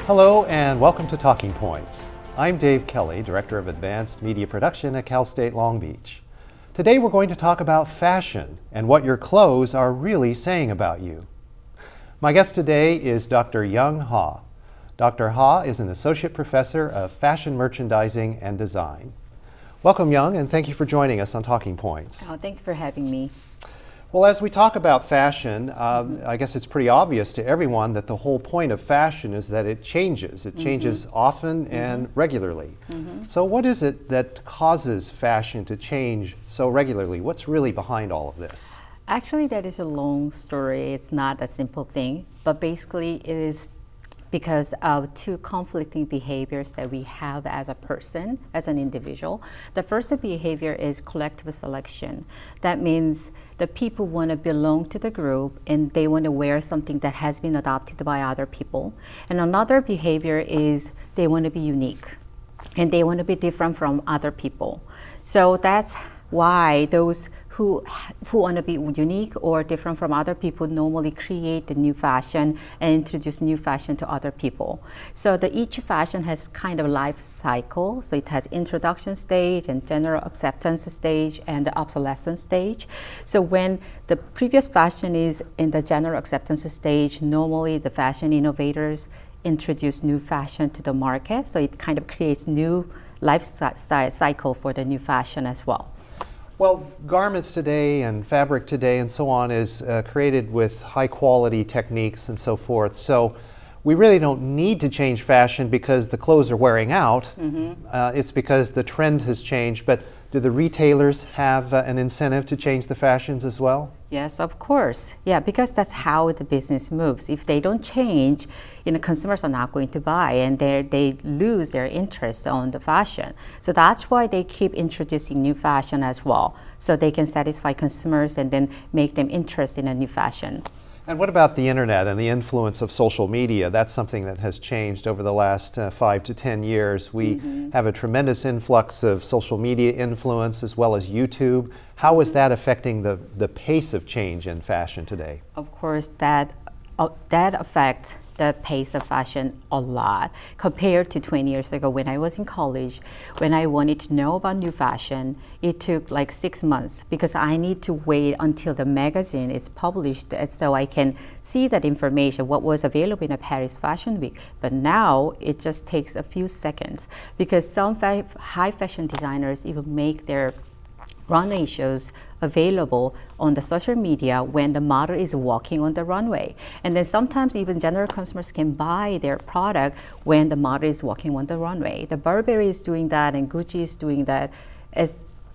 Hello and welcome to Talking Points. I'm Dave Kelly, Director of Advanced Media Production at Cal State Long Beach. Today we're going to talk about fashion and what your clothes are really saying about you. My guest today is Dr. Young Ha. Dr. Ha is an Associate Professor of Fashion Merchandising and Design. Welcome, Young, and thank you for joining us on Talking Points. Oh, thank you for having me. Well, as we talk about fashion, I guess it's pretty obvious to everyone that the whole point of fashion is that it changes. It changes often and regularly. So what is it that causes fashion to change so regularly? What's really behind all of this? Actually, that is a long story. It's not a simple thing, but basically it is because of two conflicting behaviors that we have as a person, as an individual. The first behavior is collective selection. That means the people want to belong to the group and they want to wear something that has been adopted by other people. And another behavior is they want to be unique and they want to be different from other people. So that's why those who want to be unique or different from other people normally create the new fashion and introduce new fashion to other people. So each fashion has kind of a life cycle. So it has introduction stage and general acceptance stage and the obsolescence stage. So when the previous fashion is in the general acceptance stage, normally the fashion innovators introduce new fashion to the market. So it kind of creates new life cycle for the new fashion as well. Well, garments today and fabric today and so on is created with high quality techniques and so forth. So we really don't need to change fashion because the clothes are wearing out. It's because the trend has changed. But do the retailers have an incentive to change the fashions as well? Yes, of course. Yeah, because that's how the business moves. If they don't change, consumers are not going to buy and they lose their interest on the fashion. So that's why they keep introducing new fashion as well, so they can satisfy consumers and then make them interested in a new fashion. And what about the internet and the influence of social media? That's something that has changed over the last 5 to 10 years. We have a tremendous influx of social media influence as well as YouTube. How is that affecting the pace of change in fashion today? Of course, that affects the pace of fashion a lot compared to 20 years ago when I was in college. When I wanted to know about new fashion, it took like 6 months because I need to wait until the magazine is published so I can see that information, what was available in a Paris Fashion Week. But now it just takes a few seconds because some high fashion designers even make their runway shows available on the social media when the model is walking on the runway. And then sometimes even general consumers can buy their product when the model is walking on the runway. The Burberry is doing that and Gucci is doing that.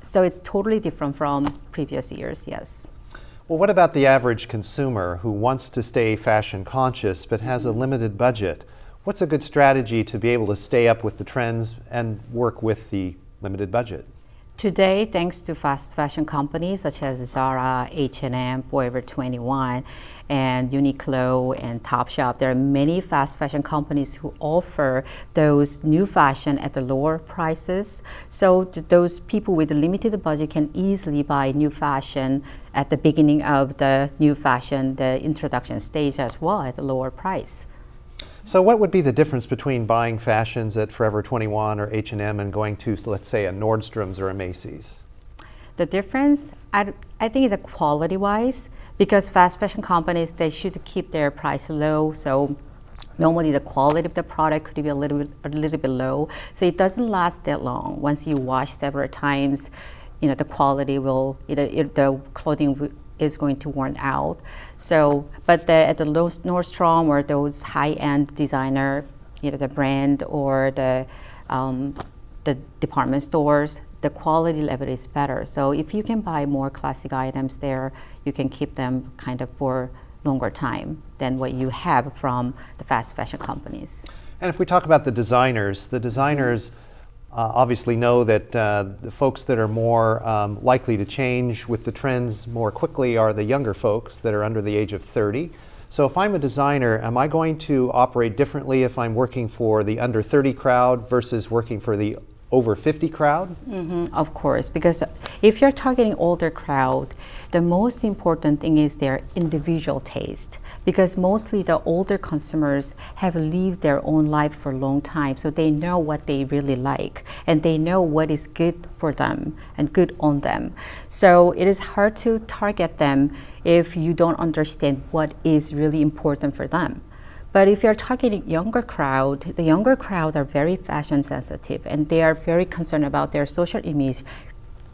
So it's totally different from previous years, yes. Well, what about the average consumer who wants to stay fashion conscious but has a limited budget? What's a good strategy to be able to stay up with the trends and work with the limited budget? Today, thanks to fast fashion companies such as Zara, H&M, Forever 21, and Uniqlo and Topshop, there are many fast fashion companies who offer those new fashion at the lower prices. So those people with a limited budget can easily buy new fashion at the beginning of the new fashion, the introduction stage as well at a lower price. So what would be the difference between buying fashions at Forever 21 or H&M and going to, let's say, a Nordstrom's or a Macy's? The difference, I think, is quality-wise, because fast fashion companies, they should keep their price low. So normally the quality of the product could be a little bit low. So it doesn't last that long. Once you wash several times, the quality will, the clothing is going to worn out. So, but at the Nordstrom or those high-end designer, the brand or the department stores, the quality level is better. So if you can buy more classic items there, you can keep them kind of for longer time than what you have from the fast fashion companies. And if we talk about the designers obviously know that the folks that are more likely to change with the trends more quickly are the younger folks that are under the age of 30. So if I'm a designer, am I going to operate differently if I'm working for the under 30 crowd versus working for the over 50 crowd? Of course, because if you're targeting older crowd, the most important thing is their individual taste. Because mostly the older consumers have lived their own life for a long time, so they know what they really like and they know what is good for them and good on them. So it is hard to target them if you don't understand what is really important for them. But if you're targeting younger crowd, the younger crowd are very fashion sensitive and they are very concerned about their social image,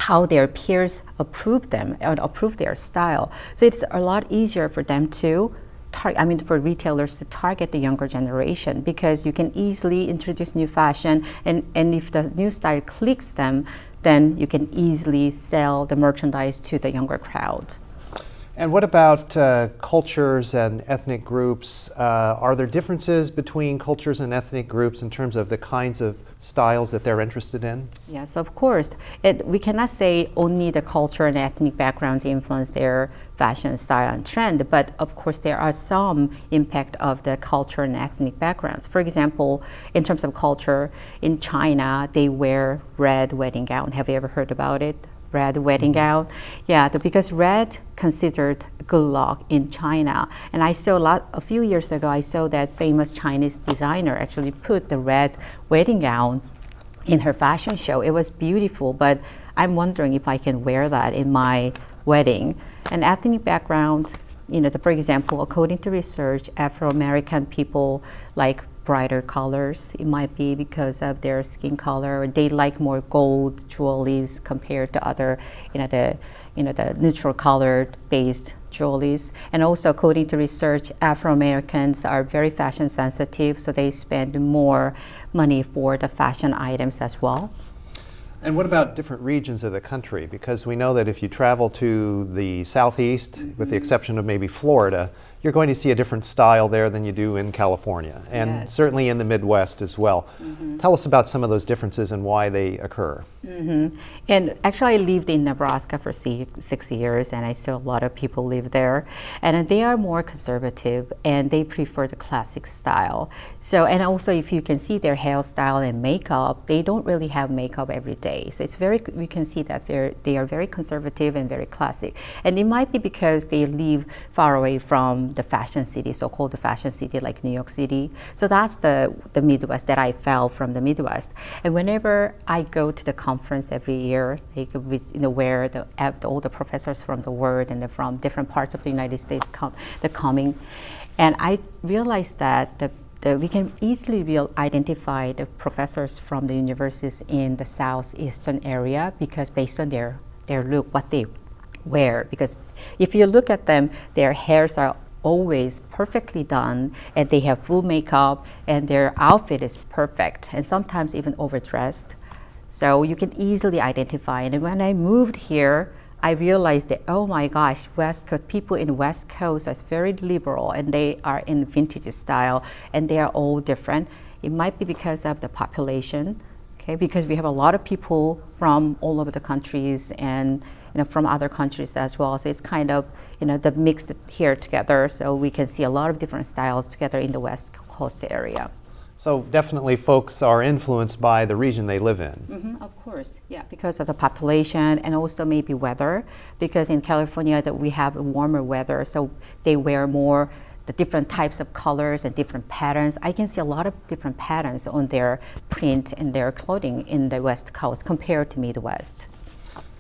how their peers approve them and approve their style. So it's a lot easier for them to for retailers to target the younger generation, because you can easily introduce new fashion, and if the new style clicks them, then you can easily sell the merchandise to the younger crowd. And what about cultures and ethnic groups? Are there differences between cultures and ethnic groups in terms of the kinds of styles that they're interested in? Yes, of course. We cannot say only the culture and ethnic backgrounds influence their fashion style and trend, but of course there are some impact of the culture and ethnic backgrounds. For example, in terms of culture, in China, they wear red wedding gown. Have you ever heard about it? Red wedding gown. Yeah, because red considered good luck in China. And I saw a few years ago, I saw that famous Chinese designer actually put the red wedding gown in her fashion show. It was beautiful, but I'm wondering if I can wear that in my wedding. And ethnic background, for example, according to research, Afro-American people like brighter colors. It might be because of their skin color. They like more gold jewelries compared to other, the neutral colored based jewelries. And also, according to research, Afro-Americans are very fashion sensitive, so they spend more money for the fashion items as well. And what about different regions of the country? Because we know that if you travel to the southeast, with the exception of maybe Florida, you're going to see a different style there than you do in California, and Yes. certainly in the Midwest as well. Tell us about some of those differences and why they occur. And actually, I lived in Nebraska for 6 years, and I saw a lot of people live there. And they are more conservative, and they prefer the classic style. So, and also, if you can see their hairstyle and makeup, they don't really have makeup every day. So we can see that they are very conservative and very classic. And it might be because they live far away from the fashion city, so-called the fashion city like New York City. So that's the Midwest that I felt from the Midwest. And whenever I go to the conference every year, where all the professors from the world and from different parts of the United States they're coming, and I realized that we can easily identify the professors from the universities in the southeastern area because based on their look, what they wear. Because if you look at them, their hairs are always perfectly done, and they have full makeup, and their outfit is perfect, and sometimes even overdressed. So you can easily identify. And when I moved here, I realized that, oh my gosh, West Coast people in West Coast are very liberal, and they are in vintage style, and they are all different. It might be because of the population, okay? Because we have a lot of people from all over the countries and from other countries as well. So it's kind of the mixed here together. So we can see a lot of different styles together in the West Coast area. So definitely folks are influenced by the region they live in. Of course, yeah, because of the population and also maybe weather. Because in California that we have warmer weather, so they wear more the different types of colors and different patterns. I can see a lot of different patterns on their print and their clothing in the West Coast compared to Midwest.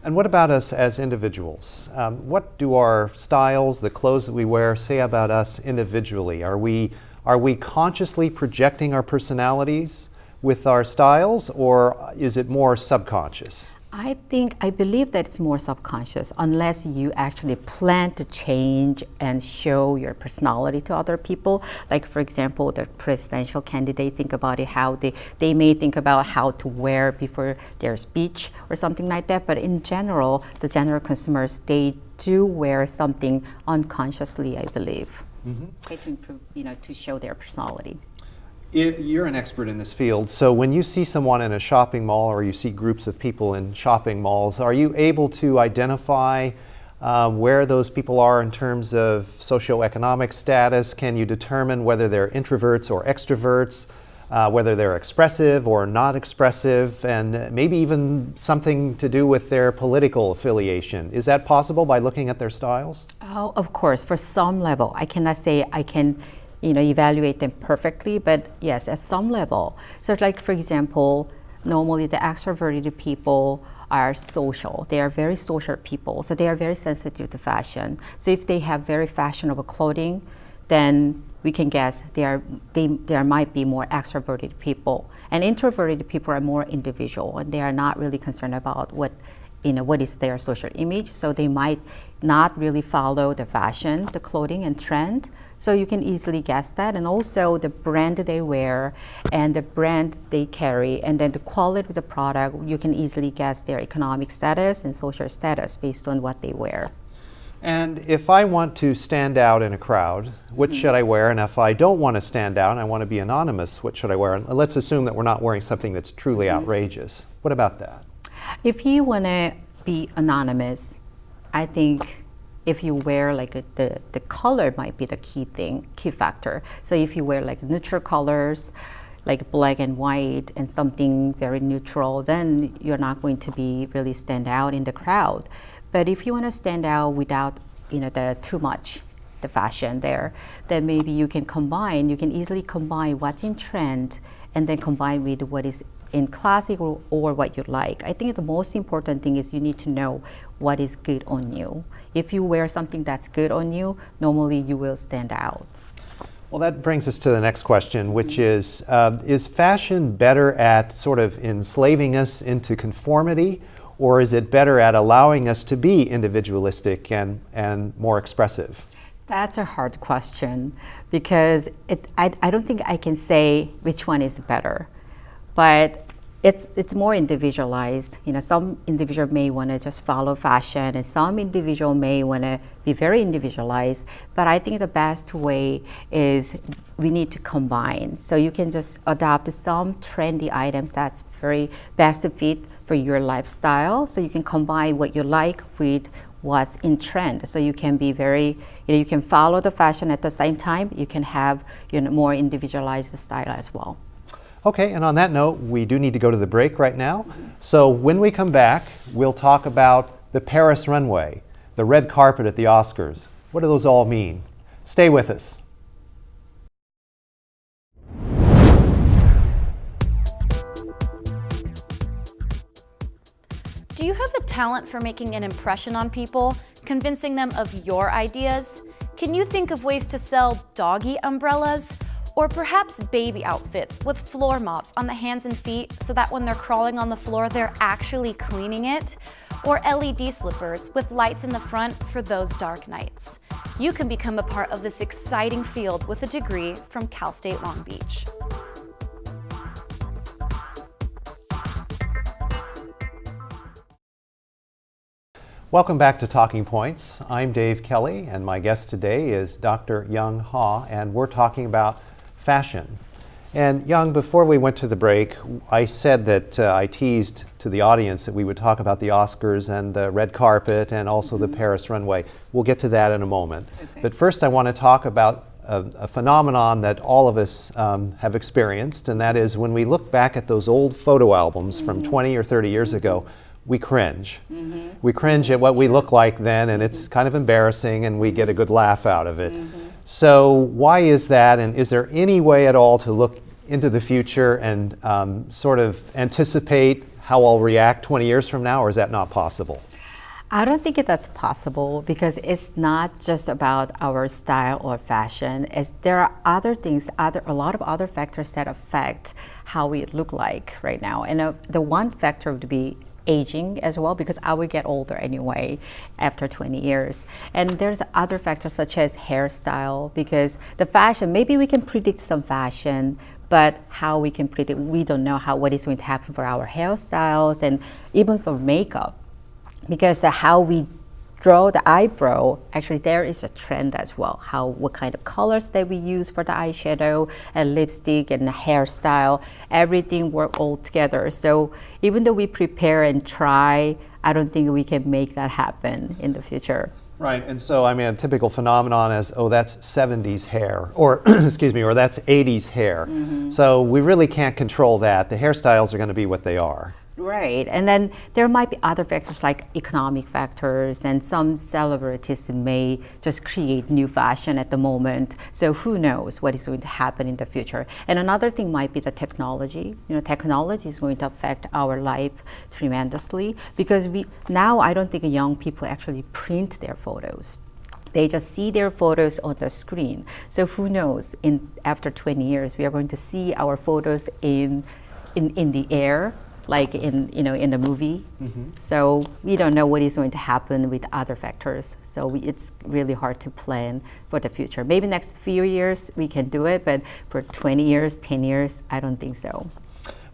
And what about us as individuals? What do our styles, the clothes that we wear, say about us individually? Are we consciously projecting our personalities with our styles, or is it more subconscious? I believe that it's more subconscious unless you actually plan to change and show your personality to other people. Like for example, the presidential candidates think about it, how they may think about how to wear before their speech or something like that. But in general, the general consumers, they do wear something unconsciously, I believe. To improve, to show their personality. You're an expert in this field, so when you see someone in a shopping mall or you see groups of people in shopping malls, are you able to identify where those people are in terms of socioeconomic status? Can you determine whether they're introverts or extroverts? whether they're expressive or not expressive, and maybe even something to do with their political affiliation. Is that possible by looking at their styles? Oh, of course, for some level. I cannot say I can, evaluate them perfectly, but yes, at some level. So like, for example, normally the extroverted people are social. They are very social people, so they are very sensitive to fashion. So if they have very fashionable clothing, then we can guess there might be more extroverted people. And introverted people are more individual, and they are not really concerned about what is their social image. So they might not really follow the fashion, the clothing and trend. So you can easily guess that. And also the brand they wear and the brand they carry, and then the quality of the product, you can easily guess their economic status and social status based on what they wear. And if I want to stand out in a crowd, what should I wear? And if I don't want to stand out and I want to be anonymous, what should I wear? And let's assume that we're not wearing something that's truly outrageous. What about that? If you want to be anonymous, I think if you wear like the color might be the key factor. So if you wear like neutral colors, like black and white and something very neutral, then you're not going to be really stand out in the crowd. But if you want to stand out without the too much the fashion there, then maybe you can easily combine what's in trend and then combine with what is in classic or what you like. I think the most important thing is you need to know what is good on you. If you wear something that's good on you, normally you will stand out. Well, that brings us to the next question, which is fashion better at sort of enslaving us into conformity, or is it better at allowing us to be individualistic and more expressive? That's a hard question because I don't think I can say which one is better, but it's more individualized. Some individual may want to just follow fashion, and some individual may want to be very individualized. But I think the best way is we need to combine. So you can just adopt some trendy items that's very best fit for your lifestyle. So you can combine what you like with what's in trend. So you can be very, you can follow the fashion at the same time. You can have more individualized style as well. Okay, and on that note, we do need to go to the break right now. So when we come back, we'll talk about the Paris runway, the red carpet at the Oscars. What do those all mean? Stay with us. Do you have a talent for making an impression on people, convincing them of your ideas? Can you think of ways to sell doggy umbrellas? Or perhaps baby outfits with floor mops on the hands and feet so that when they're crawling on the floor, they're actually cleaning it? Or LED slippers with lights in the front for those dark nights? You can become a part of this exciting field with a degree from Cal State Long Beach. Welcome back to Talking Points. I'm Dave Kelly, and my guest today is Dr. Young Ha, and we're talking about fashion. And Young, before we went to the break, I said that I teased to the audience that we would talk about the Oscars and the red carpet and also the Paris runway. We'll get to that in a moment. Okay. But first I want to talk about a phenomenon that all of us have experienced, and that is when we look back at those old photo albums from 20 or 30 years ago, we cringe. We cringe at what we look like then, and it's kind of embarrassing, and we get a good laugh out of it. So why is that, and is there any way at all to look into the future and sort of anticipate how I'll react 20 years from now, or is that not possible? I don't think that's possible because it's not just about our style or fashion. There are other things, a lot of other factors that affect how we look like right now. And the one factor would be aging as well, because I will get older anyway after 20 years. And there's other factors such as hairstyle, because the fashion, maybe we can predict some fashion, but how we can predict, we don't know what is going to happen for our hairstyles and even for makeup. Because how we draw the eyebrow, actually there is a trend as well, what kind of colors that we use for the eyeshadow and lipstick and the hairstyle, everything work all together. So even though we prepare and try, I don't think we can make that happen in the future. Right, and so I mean a typical phenomenon is, oh, that's 70s hair, or excuse me, or that's 80s hair. So we really can't control that. The hairstyles are going to be what they are. Right, and then there might be other factors like economic factors, and some celebrities may just create new fashion at the moment. So who knows what is going to happen in the future? And another thing might be the technology. You know, technology is going to affect our life tremendously, because now I don't think young people actually print their photos. They just see their photos on the screen. So who knows? After 20 years, we are going to see our photos in the air, like in the movie. So we don't know what is going to happen with other factors. So it's really hard to plan for the future. Maybe next few years we can do it, but for 20 years, 10 years, I don't think so.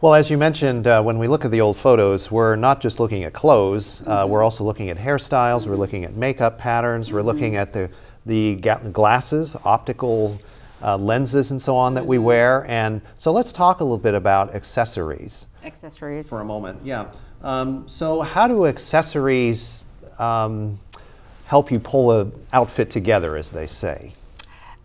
Well, as you mentioned, when we look at the old photos, we're not just looking at clothes, we're also looking at hairstyles, we're looking at makeup patterns, we're looking at the glasses, optical lenses and so on that we wear. And so let's talk a little bit about accessories. Accessories. For a moment, yeah. So how do accessories help you pull an outfit together, as they say?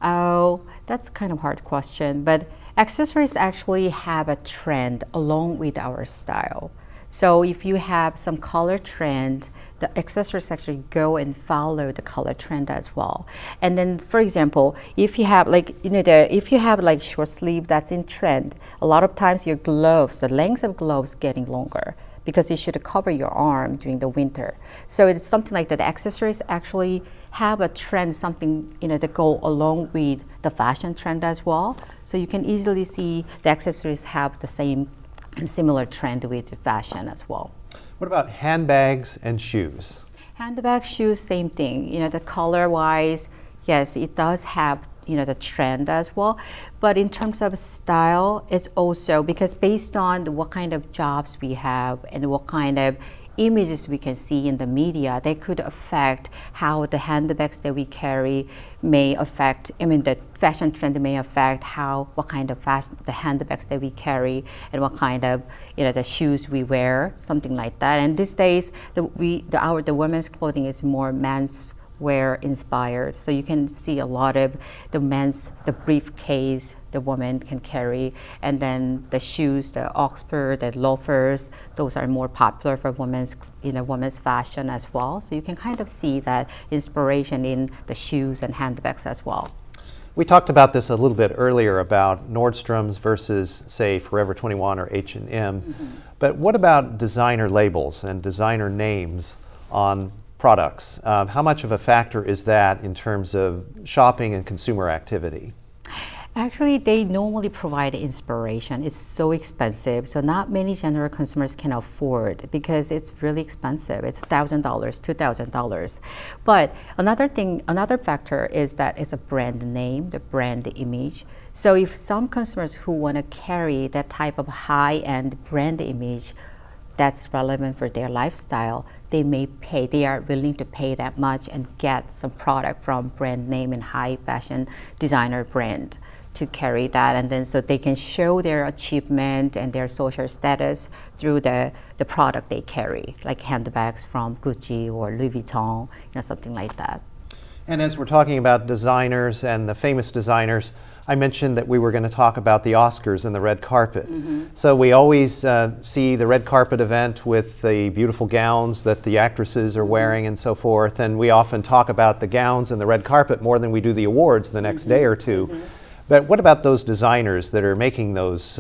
Oh, that's kind of a hard question, but accessories actually have a trend along with our style. So if you have some color trend, the accessories actually go and follow the color trend as well. And then, for example, if you have if you have like short sleeve that's in trend, a lot of times your gloves, the length of gloves getting longer, because it should cover your arm during the winter. So it's something like that. The accessories actually have a trend, something that go along with the fashion trend as well. So you can easily see the accessories have the same and similar trend with fashion as well. What about handbags and shoes? Handbag shoes, same thing. The color-wise, yes, it does have the trend as well. But in terms of style, it's also because based on what kind of jobs we have and what kind of images we can see in the media, they could affect how the handbags that we carry may affect, the fashion trend may affect what kind of fashion, the handbags that we carry, and what kind of, the shoes we wear, something like that. And these days, the women's clothing is more menswear inspired. So you can see a lot of the briefcase the woman can carry, and then the shoes, the Oxford, the loafers, those are more popular for women's fashion as well. So you can kind of see that inspiration in the shoes and handbags as well. We talked about this a little bit earlier about Nordstrom's versus, say, Forever 21 or H&M. But what about designer labels and designer names on products? How much of a factor is that in terms of shopping and consumer activity? Actually, they normally provide inspiration. It's so expensive, so not many general consumers can afford, because it's really expensive. It's $1,000, $2,000. But another factor is that it's a brand name, the brand image. So if some consumers who want to carry that type of high-end brand image that's relevant for their lifestyle, they are willing to pay that much and get some product from brand name and high fashion designer brand to carry that, and then so they can show their achievement and their social status through the product they carry, like handbags from Gucci or Louis Vuitton, something like that. And as we're talking about designers and the famous designers, I mentioned that we were going to talk about the Oscars and the red carpet. So we always see the red carpet event with the beautiful gowns that the actresses are wearing and so forth, and we often talk about the gowns and the red carpet more than we do the awards the next day or two. But what about those designers that are making those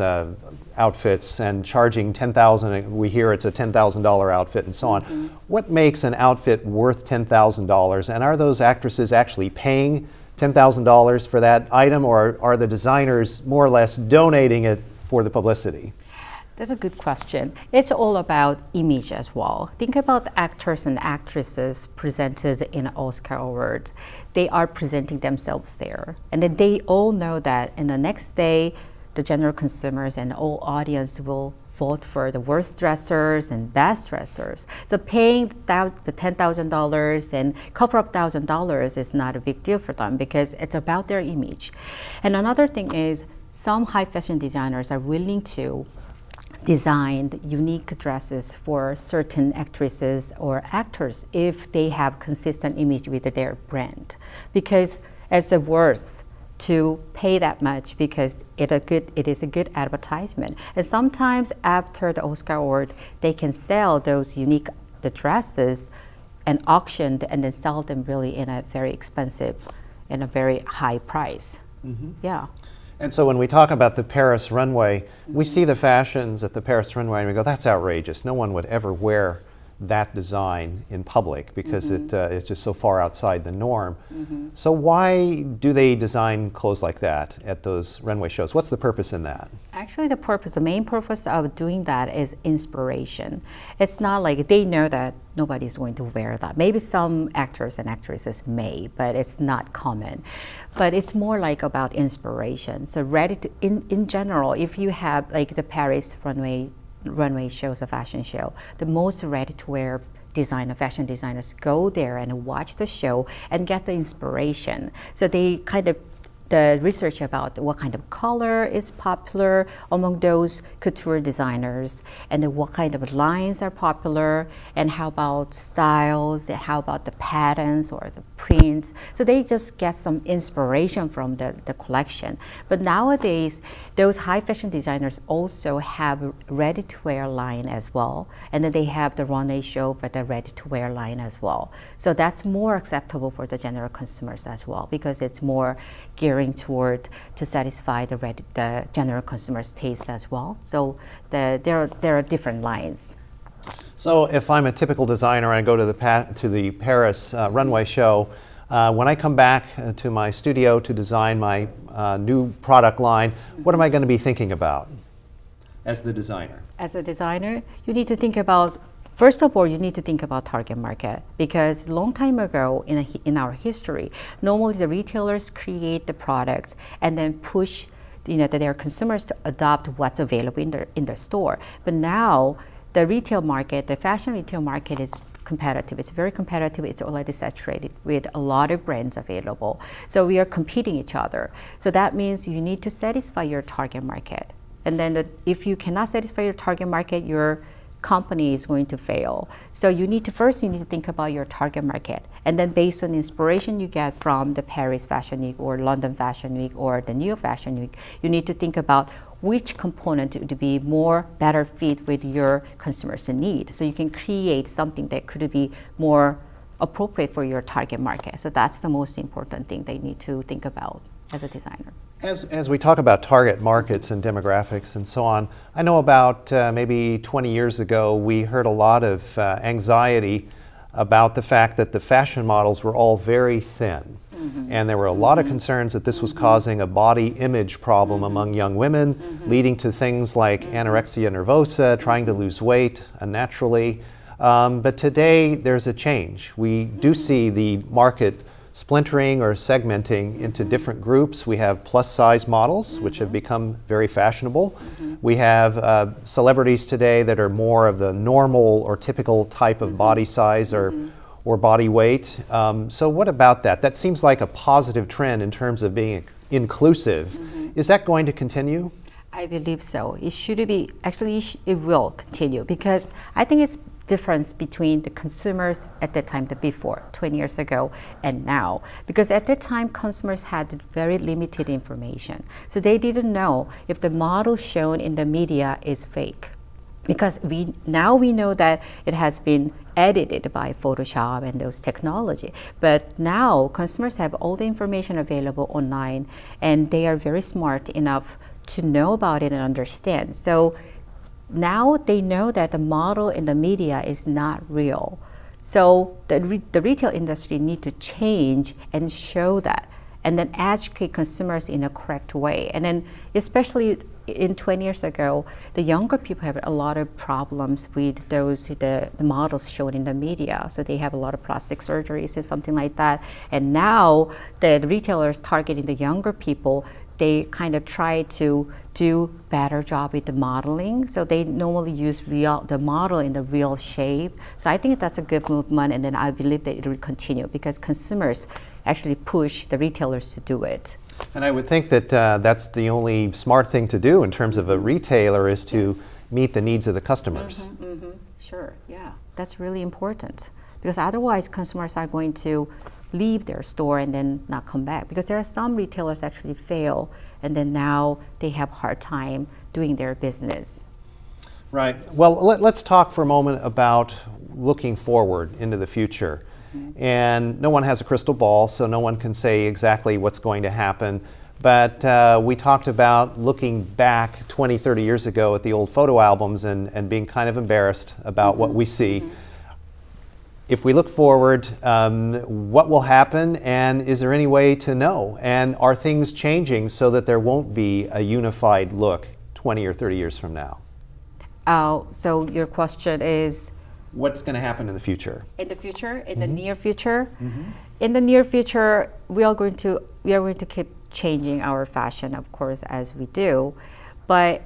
outfits and charging $10,000? We hear it's a $10,000 outfit and so on. What makes an outfit worth $10,000? And are those actresses actually paying $10,000 for that item, or are the designers more or less donating it for the publicity? That's a good question. It's all about image as well. Think about the actors and actresses presented in an Oscar award. They are presenting themselves there. And then they all know that in the next day, the general consumers and all audience will vote for the worst dressers and best dressers. So paying the $10,000 and a couple of $1,000 is not a big deal for them, because it's about their image. And another thing is, some high fashion designers are willing to design unique dresses for certain actresses or actors if they have consistent image with their brand, because it's worth to pay that much because it is a good advertisement. And sometimes after the Oscar award, they can sell those unique dresses and auction and then sell them really in a very expensive, in a very high price. Yeah. And so when we talk about the Paris runway, we see the fashions at the Paris runway and we go, that's outrageous. No one would ever wear that design in public because it's just so far outside the norm. So why do they design clothes like that at those runway shows? What's the purpose in that? Actually, the main purpose of doing that is inspiration. It's not like they know that nobody's going to wear that. Maybe some actors and actresses may, but it's not common. But it's more like about inspiration. So in general, if you have like the Paris runway shows, a fashion show, the most ready-to-wear fashion designers go there and watch the show and get the inspiration. So they kind of the research about what kind of color is popular among those couture designers, and then what kind of lines are popular, and how about styles, and how about the patterns or the prints. So they just get some inspiration from the collection. But nowadays, those high fashion designers also have ready-to-wear line as well, and then they have the runway show for the ready-to-wear line as well. So that's more acceptable for the general consumers as well, because it's more gearing toward to satisfy the general consumer's taste as well. So there are different lines. So if I'm a typical designer and I go to the Paris runway show, when I come back to my studio to design my new product line, what am I going to be thinking about as the designer? As a designer, you need to think about, first of all, you need to think about target market, because a long time ago in our history, normally the retailers create the products and then push their consumers to adopt what's available in their store. But now the retail market, the fashion retail market is competitive. It's very competitive. It's already saturated with a lot of brands available. So we are competing each other. So that means you need to satisfy your target market. And then if you cannot satisfy your target market, your company is going to fail. So you need to think about your target market, and then based on inspiration you get from the Paris Fashion Week or London Fashion Week or the New York Fashion Week, you need to think about which component would be better fit with your consumers' need. So you can create something that could be more appropriate for your target market. So that's the most important thing they need to think about as a designer. As we talk about target markets and demographics and so on, I know about maybe 20 years ago we heard a lot of anxiety about the fact that the fashion models were all very thin. And there were a lot of concerns that this was causing a body image problem among young women, leading to things like anorexia nervosa, trying to lose weight unnaturally. But today there's a change. We do see the market splintering or segmenting into different groups. We have plus size models, which have become very fashionable. We have celebrities today that are more of the normal or typical type of body size or body weight. So what about that? That seems like a positive trend in terms of being inclusive. Is that going to continue? I believe so. It should be, actually it will continue, because I think it's difference between the consumers at that time, before 20 years ago and now, because at that time consumers had very limited information, so they didn't know if the model shown in the media is fake, because now we know that it has been edited by Photoshop and those technology. But now consumers have all the information available online, and they are very smart enough to know about it and understand. So now they know that the model in the media is not real. So the retail industry need to change and show that, and then educate consumers in a correct way. And then especially in 20 years ago, the younger people have a lot of problems with the models shown in the media. So they have a lot of plastic surgeries and something like that. And now the retailers targeting the younger people, they kind of try to do better job with the modeling. So they normally use the model in the real shape. So I think that's a good movement, and then I believe that it will continue because consumers actually push the retailers to do it. And I would think that that's the only smart thing to do in terms of a retailer, is to meet the needs of the customers. Sure, yeah. That's really important because otherwise customers are going to leave their store and then not come back, because there are some retailers actually fail and then now they have hard time doing their business. Right. Well, let's talk for a moment about looking forward into the future. And no one has a crystal ball, so no one can say exactly what's going to happen. But we talked about looking back 20, 30 years ago at the old photo albums and being kind of embarrassed about what we see. If we look forward, what will happen, and is there any way to know? And are things changing so that there won't be a unified look 20 or 30 years from now? So your question is? What's going to happen in the future? In the future, in the near future? In the near future, we are going to keep changing our fashion, of course, as we do. But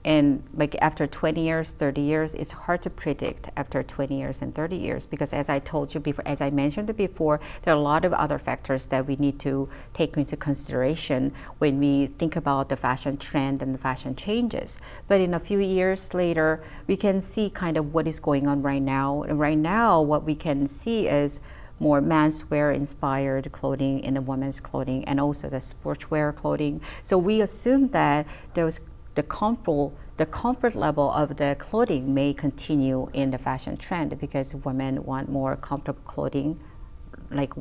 and like after 20 years, 30 years, it's hard to predict after 20 years and 30 years, because as I told you before, as I mentioned before, there are a lot of other factors that we need to take into consideration when we think about the fashion trend and the fashion changes. But in a few years later, we can see kind of what is going on right now. And right now, what we can see is more menswear inspired clothing in the women's clothing, and also the sportswear clothing. So we assume that the comfort level of the clothing may continue in the fashion trend, because women want more comfortable clothing like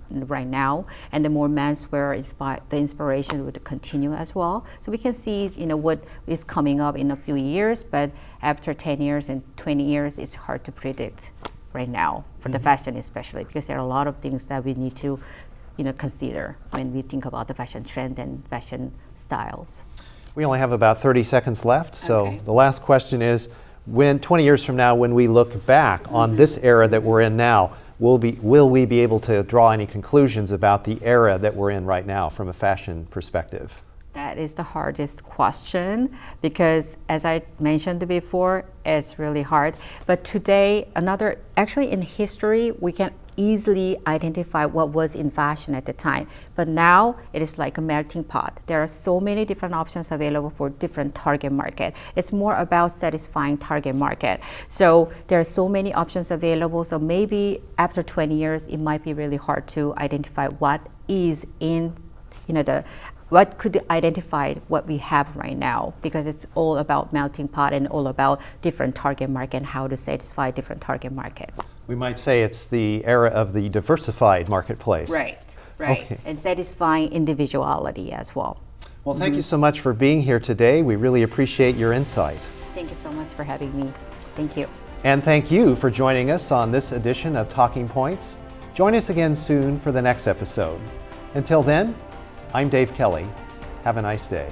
right now, and the more menswear the inspiration would continue as well. So we can see what is coming up in a few years, but after 10 years and 20 years, it's hard to predict right now for the fashion, especially because there are a lot of things that we need to consider when we think about the fashion trend and fashion styles. We only have about 30 seconds left, so Okay. the last question is, 20 years from now, when we look back on this era that we're in now, will we be able to draw any conclusions about the era that we're in right now from a fashion perspective? That is the hardest question, because as I mentioned before, it's really hard. But today, actually in history, we can easily identify what was in fashion at the time. But now it is like a melting pot. There are so many different options available for different target market. It's more about satisfying target market. So there are so many options available. So maybe after 20 years, it might be really hard to identify what is in, what could identify what we have right now, because it's all about melting pot and all about different target market and how to satisfy different target market. We might say it's the era of the diversified marketplace. Right. Okay. And satisfying individuality as well. Well, thank you so much for being here today. We really appreciate your insight. Thank you so much for having me. Thank you. And thank you for joining us on this edition of Talking Points. Join us again soon for the next episode. Until then, I'm Dave Kelly. Have a nice day.